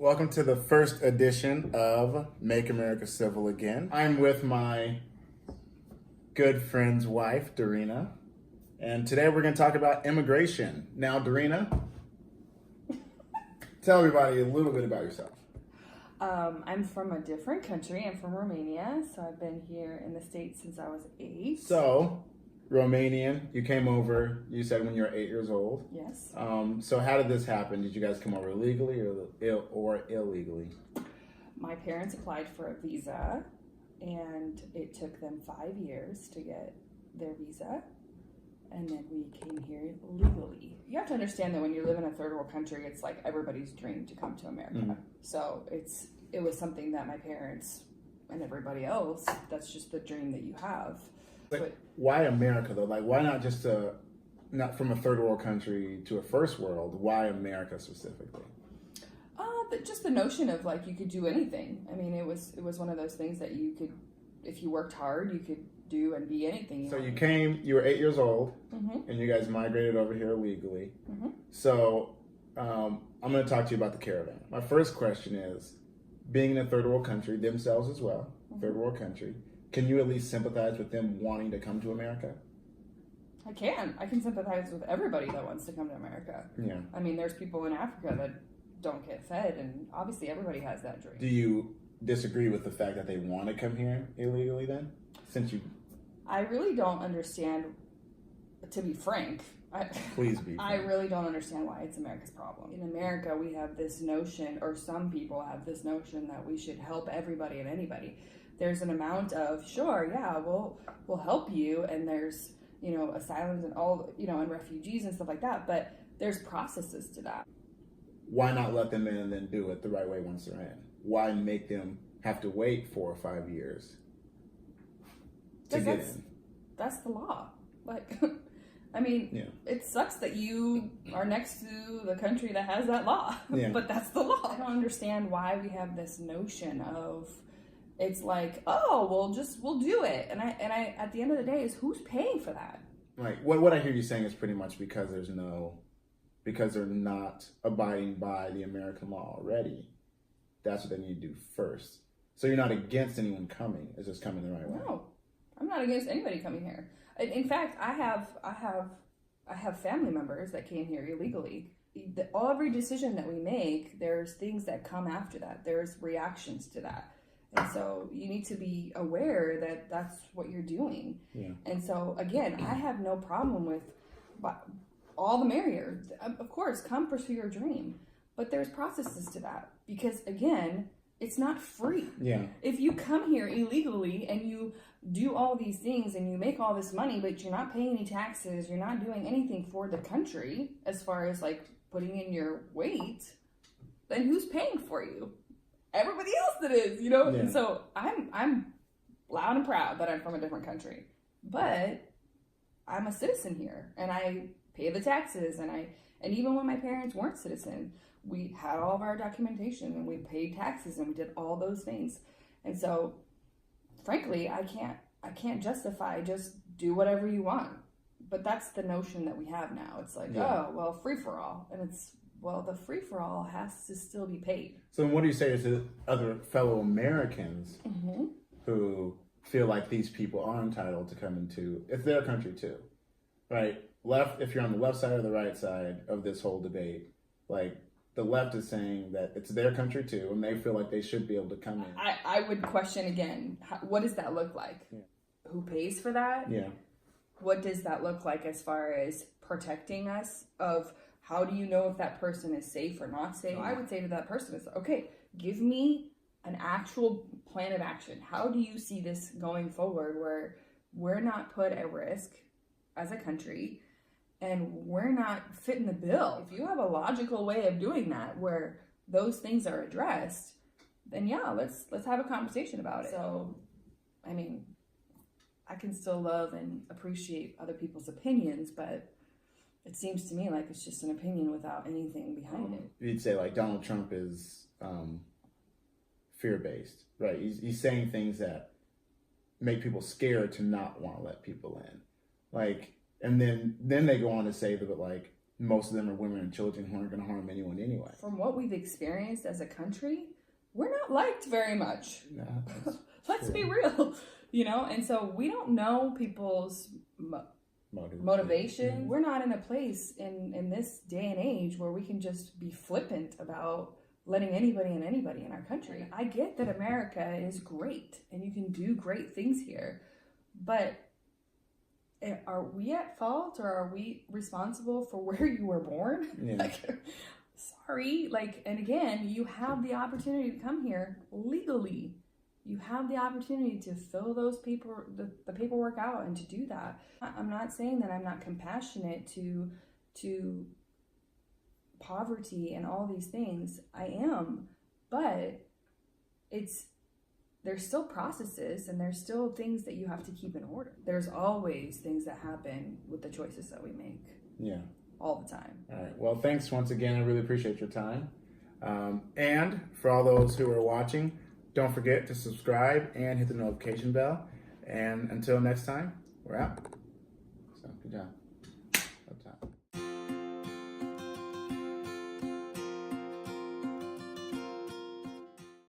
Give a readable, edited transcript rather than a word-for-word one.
Welcome to the first edition of Make America Civil Again. I'm with my good friend's wife, Dorina, and today we're going to talk about immigration. Now, Dorina, tell everybody a little bit about yourself. I'm from a different country. I'm from Romania, so I've been here in the States since I was 8. So, Romanian, you came over, you said when you were 8 years old. Yes. So how did this happen? Did you guys come over legally or illegally? My parents applied for a visa, and it took them 5 years to get their visa, and then we came here legally. You have to understand that when you live in a third world country, it's like everybody's dream to come to America. Mm-hmm. So it was something that my parents and everybody else, that's just the dream that you have. Like, why America though? Like, why not just not from a third world country to a first world? Why America specifically? Just the notion of like you could do anything. I mean, it was one of those things that you could, if you worked hard, you could do and be anything. So you came, you were 8 years old, mm-hmm. and you guys migrated over here legally. Mm-hmm. So I'm going to talk to you about the caravan. My first question is, being in a third world country, themselves as well, mm-hmm. third world country, can you at least sympathize with them wanting to come to America? I can sympathize with everybody that wants to come to America. Yeah. I mean, there's people in Africa that don't get fed, and obviously everybody has that dream. Do you disagree with the fact that they want to come here illegally then? I really don't understand, to be frank. Please be frank. I really don't understand why it's America's problem. In America, we have this notion, or some people have this notion, that we should help everybody and anybody. There's an amount of, sure, yeah, we'll help you, and there's, asylums and all, and refugees and stuff like that, but there's processes to that. Why not let them in and then do it the right way once they're in? Why make them have to wait 4 or 5 years to get in? That's the law. Like, I mean, yeah. It sucks that you are next to the country that has that law, yeah. But that's the law. I don't understand why we have this notion of, it's like, oh, we'll do it. And I at the end of the day, is who's paying for that? Right. What I hear you saying is pretty much because they're not abiding by the American law already. That's what they need to do first. So you're not against anyone coming. It's just coming the right way. No, I'm not against anybody coming here. In fact, I have family members that came here illegally. Every decision that we make, there's things that come after that. There's reactions to that. And so you need to be aware that that's what you're doing. Yeah. And so, again, I have no problem with all the merrier. Of course, come pursue your dream. But there's processes to that. Because, again, it's not free. Yeah. If you come here illegally and you do all these things and you make all this money, but you're not paying any taxes, you're not doing anything for the country as far as, like, putting in your weight, then who's paying for you? Everybody else that is, Yeah. And so I'm loud and proud that I'm from a different country, but I'm a citizen here, and I pay the taxes, and even when my parents weren't citizen, we had all of our documentation and we paid taxes and we did all those things. And so, frankly, I can't justify just do whatever you want. But that's the notion that we have now. It's like, oh, well, free for all, and it's. Well, the free-for-all has to still be paid. So then what do you say to other fellow Americans mm-hmm. who feel like these people are entitled to come into, it's their country too, right? Left, if you're on the left side or the right side of this whole debate, like the left is saying that it's their country too, and they feel like they should be able to come in. I would question again, what does that look like? Yeah. Who pays for that? Yeah. What does that look like as far as protecting us of... How do you know if that person is safe or not safe? I would say to that person, is okay, give me an actual plan of action. How do you see this going forward where we're not put at risk as a country and we're not fitting the bill? If you have a logical way of doing that where those things are addressed, then yeah, let's have a conversation about it. So, I mean, I can still love and appreciate other people's opinions, but it seems to me like it's just an opinion without anything behind it. You'd say like Donald Trump is fear-based, right? He's saying things that make people scared to not want to let people in. Like, and then they go on to say that like most of them are women and children who aren't going to harm anyone anyway. From what we've experienced as a country, we're not liked very much. Yeah, Let's be real, you know? And so we don't know people's motivation. Mm-hmm. We're not in a place in this day and age where we can just be flippant about letting anybody in our country. I get that America is great and you can do great things here, but are we at fault, or are we responsible for where you were born? Yeah. Like, sorry. Like, and again, you have the opportunity to come here legally. You have the opportunity to fill those the paperwork out and to do that. I'm not saying that I'm not compassionate to poverty and all these things. I am, but there's still processes and there's still things that you have to keep in order. There's always things that happen with the choices that we make. Yeah. All the time. All right. Well, thanks once again. I really appreciate your time. And for all those who are watching, don't forget to subscribe and hit the notification bell. And until next time, we're out. So, good job.